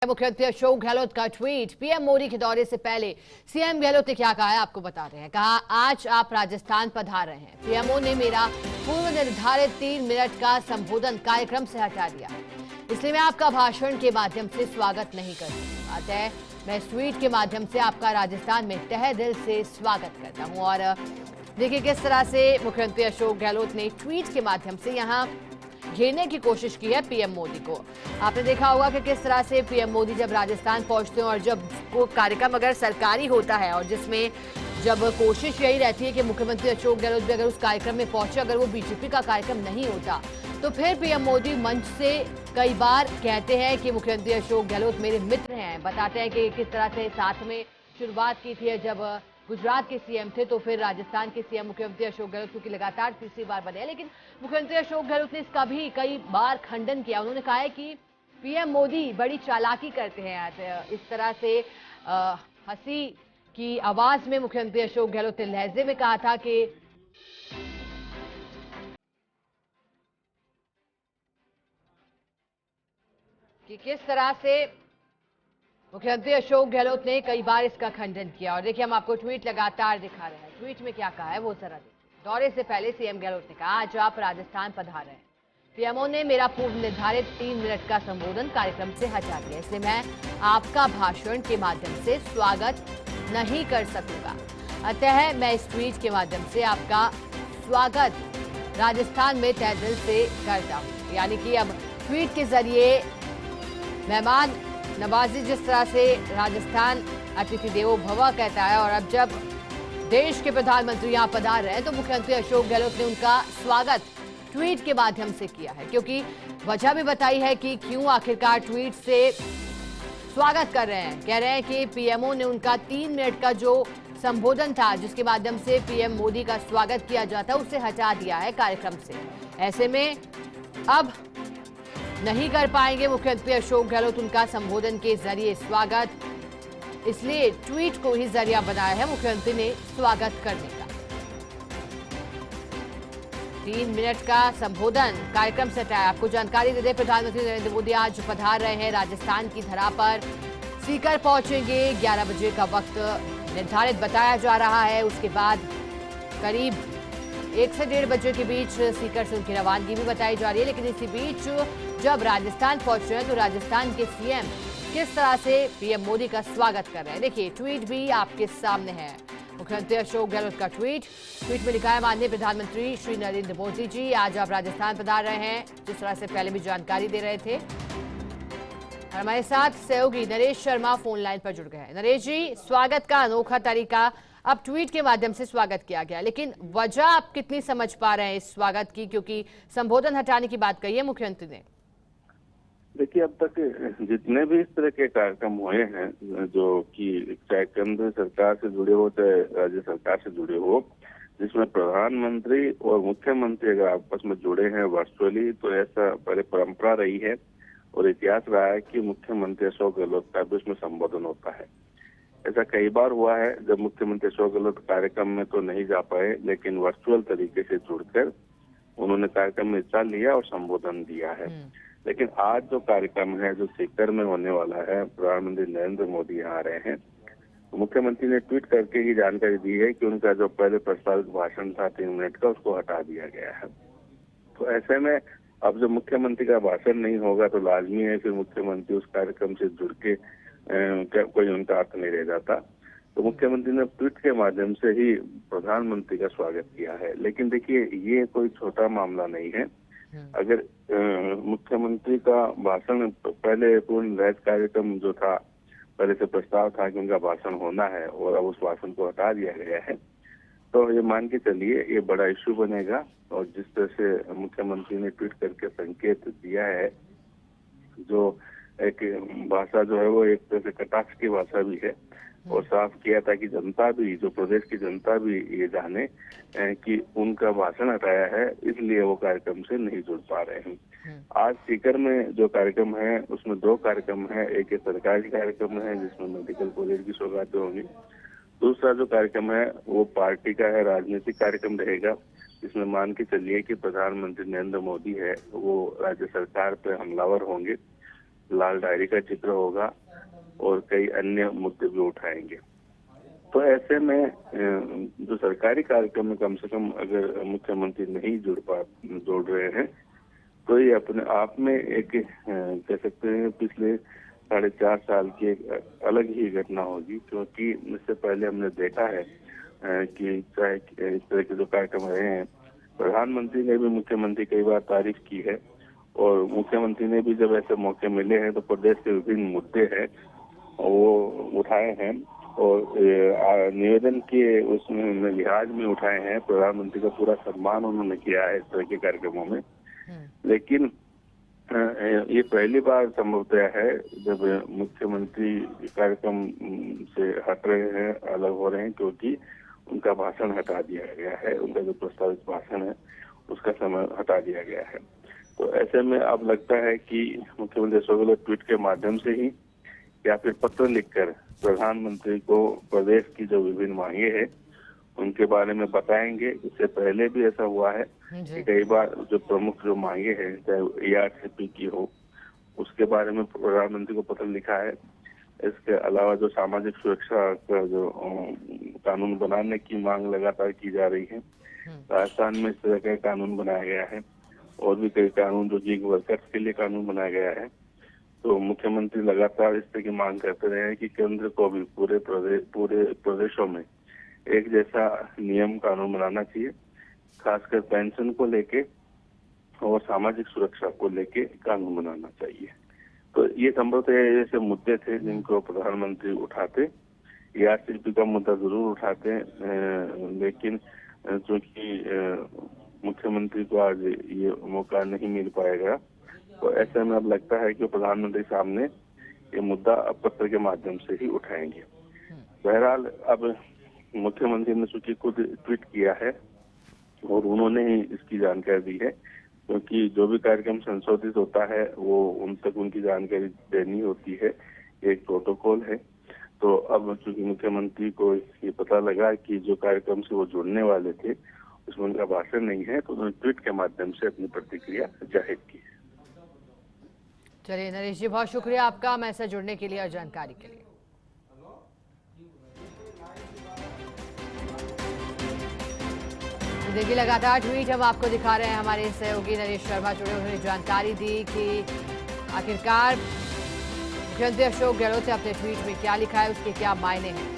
मुख्यमंत्री अशोक गहलोत का tweet. PM Modi के दौरे से पहले सीएम गहलोत ने क्या कहा है आपको बता रहे हैं। कहा, आज आप राजस्थान पधार रहे हैं। पीएमओ ने मेरा पूर्व निर्धारित 3 मिनट का संबोधन कार्यक्रम से हटा दिया, इसलिए मैं आपका भाषण के माध्यम से स्वागत नहीं कर सकती। बात है, मैं इस ट्वीट के माध्यम से आपका राजस्थान में तहे दिल से स्वागत करता हूँ। और देखिए किस तरह से मुख्यमंत्री अशोक गहलोत ने ट्वीट के माध्यम से यहाँ घेरने की कोशिश की है पीएम मोदी को। आपने देखा होगा कि किस तरह से पीएम मोदी जब राजस्थान पहुंचते हैं और जब वो कार्यक्रम अगर सरकारी होता है और जिसमें जब कोशिश यही रहती है कि मुख्यमंत्री अशोक गहलोत भी अगर उस कार्यक्रम में पहुंचे, अगर वो बीजेपी का कार्यक्रम नहीं होता, तो फिर पीएम मोदी मंच से कई बार कहते हैं कि मुख्यमंत्री अशोक गहलोत मेरे मित्र हैं। बताते हैं कि किस तरह से साथ में शुरुआत की थी जब गुजरात के सीएम थे, तो फिर राजस्थान के सीएम मुख्यमंत्री अशोक गहलोत क्योंकि लगातार तीसरी बार बने हैं। लेकिन मुख्यमंत्री अशोक गहलोत ने इसका भी कई बार खंडन किया। उन्होंने कहा है कि पीएम मोदी बड़ी चालाकी करते हैं। इस तरह से हंसी की आवाज में मुख्यमंत्री अशोक गहलोत ने लहजे में कहा था कि किस तरह से मुख्यमंत्री अशोक गहलोत ने कई बार इसका खंडन किया। और देखिए हम आपको ट्वीट लगातार दिखा रहे हैं। ट्वीट में क्या कहा है वो जरा देखिए। दौरे से पहले सीएम गहलोत ने कहा, आज आप राजस्थान पधार रहे हैं। पीएमओ ने मेरा पूर्व निर्धारित 3 मिनट का संबोधन कार्यक्रम से हटा दिया, इसलिए मैं आपका भाषण के माध्यम से स्वागत नहीं कर सकूंगा। अतः मैं इस ट्वीट के माध्यम से आपका स्वागत राजस्थान में तहे दिल से करता हूं। यानी कि अब ट्वीट के जरिए मेहमान नवाजी जिस तरह से राजस्थान अतिथि देवो भव कहता है, और अब जब देश के प्रधानमंत्री यहां पधार रहे हैं तो मुख्यमंत्री अशोक गहलोत ने उनका स्वागत ट्वीट के माध्यम से किया है। क्योंकि वजह भी बताई है कि क्यों आखिरकार ट्वीट से स्वागत कर रहे हैं। कह रहे हैं कि पीएमओ ने उनका 3 मिनट का जो संबोधन था, जिसके माध्यम से पीएम मोदी का स्वागत किया जाता, उसे हटा दिया है कार्यक्रम से। ऐसे में अब नहीं कर पाएंगे मुख्यमंत्री अशोक गहलोत उनका संबोधन के जरिए स्वागत, इसलिए ट्वीट को ही जरिया बनाया है मुख्यमंत्री ने स्वागत करने का। 3 मिनट का संबोधन कार्यक्रम से हटाया। आपको जानकारी दे दें, प्रधानमंत्री नरेंद्र मोदी आज पधार रहे हैं राजस्थान की धरा पर। सीकर पहुंचेंगे। 11 बजे का वक्त निर्धारित बताया जा रहा है। उसके बाद करीब 1 से 1.5 बजे के बीच सीकर से उनकी रवानगी भी बताई जा रही है। लेकिन इसी बीच जब राजस्थान पहुंच रहे हैं तो राजस्थान के सीएम किस तरह से पीएम मोदी का स्वागत कर रहे हैं, देखिए ट्वीट भी आपके सामने है। मुख्यमंत्री अशोक गहलोत का ट्वीट में लिखा है, माननीय प्रधानमंत्री श्री नरेंद्र मोदी जी, आज आप राजस्थान पधार रहे हैं। जिस तरह से पहले भी जानकारी दे रहे थे। और हमारे साथ सहयोगी नरेश शर्मा फोन लाइन पर जुड़ गए हैं। नरेश जी, स्वागत का अनोखा तरीका अब ट्वीट के माध्यम से स्वागत किया गया, लेकिन वजह आप कितनी समझ पा रहे हैं इस स्वागत की, क्योंकि संबोधन हटाने की बात कही है मुख्यमंत्री ने। देखिए, अब तक जितने भी इस तरह के कार्यक्रम हुए हैं, जो कि चाहे केंद्र सरकार से जुड़े हो चाहे राज्य सरकार से जुड़े हो, जिसमें प्रधानमंत्री और मुख्यमंत्री अगर आपस में जुड़े हैं वर्चुअली, तो ऐसा पहले परंपरा रही है और इतिहास रहा है कि मुख्यमंत्री अशोक गहलोत का भी उसमें संबोधन होता है। ऐसा कई बार हुआ है जब मुख्यमंत्री अशोक गहलोत कार्यक्रम में तो नहीं जा पाए, लेकिन वर्चुअल तरीके से जुड़कर उन्होंने कार्यक्रम में हिस्सा लिया और संबोधन दिया है। लेकिन आज जो कार्यक्रम है, जो सीकर में होने वाला है, प्रधानमंत्री नरेंद्र मोदी यहाँ आ रहे हैं, तो मुख्यमंत्री ने ट्वीट करके ही जानकारी दी है कि उनका जो पहले प्रस्तावित भाषण था 3 मिनट का, उसको हटा दिया गया है। तो ऐसे में अब जब मुख्यमंत्री का भाषण नहीं होगा तो लाजमी है फिर मुख्यमंत्री उस कार्यक्रम से जुड़ के कोई उनका अर्थ नहीं रह जाता। तो मुख्यमंत्री ने ट्वीट के माध्यम से ही प्रधानमंत्री का स्वागत किया है। लेकिन देखिए, ये कोई छोटा मामला नहीं है। अगर मुख्यमंत्री का भाषण पहले पूर्ण निर्धारित कार्यक्रम जो था, पहले से प्रस्ताव था कि उनका भाषण होना है और अब उस भाषण को हटा दिया गया है, तो ये मान के चलिए ये बड़ा इश्यू बनेगा। और जिस तरह से मुख्यमंत्री ने ट्वीट करके संकेत दिया है, जो एक भाषा जो है वो एक तरह से कटाक्ष की भाषा भी है, और साफ किया था कि जनता भी, जो प्रदेश की जनता भी ये जाने कि उनका भाषण हटाया है, इसलिए वो कार्यक्रम से नहीं जुड़ पा रहे हैं। आज सीकर में जो कार्यक्रम है उसमें 2 कार्यक्रम है। एक सरकारी कार्यक्रम है जिसमें मेडिकल कॉलेज की सौगातें होंगी। दूसरा जो कार्यक्रम है वो पार्टी का है, राजनीतिक कार्यक्रम रहेगा, जिसमें मान के चलिए कि प्रधानमंत्री नरेंद्र मोदी है वो राज्य सरकार पे हमलावर होंगे। लाल डायरी का जिक्र होगा और कई अन्य मुद्दे भी उठाएंगे। तो ऐसे में जो सरकारी कार्यक्रम में कम से कम अगर मुख्यमंत्री नहीं जोड़ रहे हैं तो ये अपने आप में एक कह सकते हैं पिछले 4.5 साल की एक अलग ही घटना होगी, क्योंकि इससे पहले हमने देखा है कि चाहे इस तरह के जो कार्यक्रम रहे हैं, प्रधानमंत्री ने भी मुख्यमंत्री कई बार तारीफ की है और मुख्यमंत्री ने भी जब ऐसे मौके मिले हैं तो प्रदेश के विभिन्न मुद्दे हैं वो उठाए हैं और निवेदन के उसमें लिहाज में उठाए हैं। प्रधानमंत्री का पूरा सम्मान उन्होंने किया है इस तरह के कार्यक्रमों में। लेकिन ये पहली बार संभवतः है जब मुख्यमंत्री कार्यक्रम से हट रहे हैं, अलग हो रहे हैं, क्योंकि उनका भाषण हटा दिया गया है, उनका जो प्रस्तावित भाषण है उसका समय हटा दिया गया है। तो ऐसे में अब लगता है कि मुख्यमंत्री अशोक गहलोत ट्वीट के माध्यम से ही या फिर पत्र लिखकर प्रधानमंत्री को प्रदेश की जो विभिन्न मांगे हैं उनके बारे में बताएंगे। इससे पहले भी ऐसा हुआ है कि कई बार जो प्रमुख जो मांगे हैं, चाहे ARCP की हो, उसके बारे में प्रधानमंत्री को पत्र लिखा है। इसके अलावा जो सामाजिक सुरक्षा का जो कानून बनाने की मांग लगातार की जा रही है, राजस्थान में इस तरह का कानून बनाया गया है और भी कई कानून जो गिग वर्कर्स के लिए कानून बनाया गया है। तो मुख्यमंत्री लगातार इस तरह की मांग करते रहे हैं कि केंद्र को भी पूरे प्रदेशों में एक जैसा नियम कानून बनाना चाहिए, खासकर पेंशन को लेके और सामाजिक सुरक्षा को लेके कानून बनाना चाहिए। तो ये संभवतः ऐसे मुद्दे थे जिनको प्रधानमंत्री उठाते। ARCP का मुद्दा जरूर उठाते हैं, लेकिन चूंकि मुख्यमंत्री को आज ये मौका नहीं मिल पाएगा तो ऐसे में अब लगता है कि प्रधानमंत्री सामने ये मुद्दा अब पत्र के माध्यम से ही उठाएंगे। बहरहाल अब मुख्यमंत्री ने चूंकि खुद ट्वीट किया है और उन्होंने ही इसकी जानकारी दी है, क्योंकि जो भी कार्यक्रम संशोधित होता है वो उन तक उनकी जानकारी देनी होती है, एक प्रोटोकॉल है। तो अब चूंकि मुख्यमंत्री को ये पता लगा कि जो कार्यक्रम से वो जुड़ने वाले थे उसमें उनका भाषण नहीं है, तो उन्होंने ट्वीट के माध्यम से अपनी प्रतिक्रिया जाहिर की है। चलिए नरेश जी, बहुत शुक्रिया आपका हमारे साथ जुड़ने के लिए और जानकारी के लिए। देखिए लगातार ट्वीट हम आपको दिखा रहे हैं, हमारे सहयोगी नरेश शर्मा जुड़े, उन्होंने जानकारी दी कि आखिरकार मुख्यमंत्री अशोक गहलोत ने अपने ट्वीट में क्या लिखा है, उसके क्या मायने हैं।